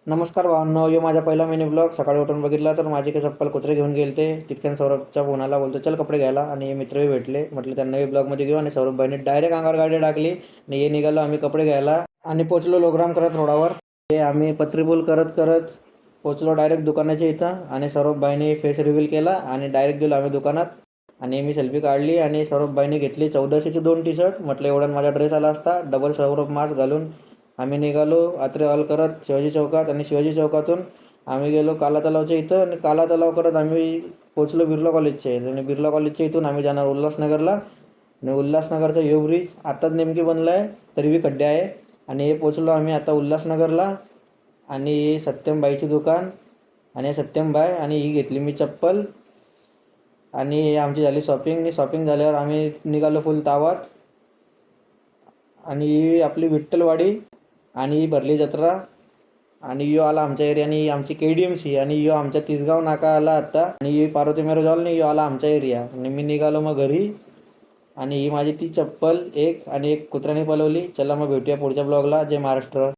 नमस्कार भावांनो, यो माझा पहिला मिनी ब्लॉग. सकाळी उठून बघितला तर माझी काही चप्पल कुत्रे घेऊन गेलते. तितक्यान सौरभच्या फोनाला बोलतो चल कपडे घ्यायला, आणि हे मित्रही भेटले. म्हटलं त्यांनाही ब्लॉगमध्ये घेऊ, आणि सौरभबाईने डायरेक्ट अंगावर गाडी टाकली आणि हे निघालो आम्ही कपडे घ्यायला. आणि पोचलो लोग्राम करत रोडावर. हे आम्ही पत्रीपूल करत करत पोचलो डायरेक्ट दुकानाच्या इथं. आणि सौरभबाईने फेस रिव्हील केला आणि डायरेक्ट गेलो आम्ही दुकानात. आणि मी सेल्फी काढली आणि सौरभबाईने घेतली 1400ची 2 टी शर्ट. म्हटलं एवढ्यात माझा ड्रेस आला असता. डबल सौरभ मास्क घालून आम्ही निघालो अत्रे हॉल करत शिवाजी चौकात, आणि शिवाजी चौकातून आम्ही गेलो काला तलावच्या इथं. आणि काला तलाव करत आम्ही पोचलो बिर्ला कॉलेजचे. आणि बिर्ला कॉलेजच्या इथून आम्ही जाणार उल्हासनगरला. आणि उल्हासनगरचा यो ब्रिज आत्ताच नेमकी बनला आहे, तरी खड्डे आहे. आणि हे पोचलो आम्ही आता उल्हासनगरला. आणि सत्यमबाईची दुकान, आणि सत्यमबाई, आणि ही घेतली मी चप्पल. आणि आमची झाली शॉपिंग. शॉपिंग झाल्यावर आम्ही निघालो फुल तावात. आणि ही आपली विठ्ठलवाडी, आणि ही भरली जत्रा. आणि यो आला आमच्या एरिया, आणि आमची KDMC, आणि यो आमच्या तिसगाव नाका आला आता. आणि ही पार्वती मॅरेज हॉल, आणि यो आला आमच्या एरिया. आणि मी निघालो मग घरी. आणि ही माझी ती चप्पल एक, आणि एक कुत्र्याने पळवली. चला मग भेटूया पुढच्या ब्लॉगला. जय महाराष्ट्र.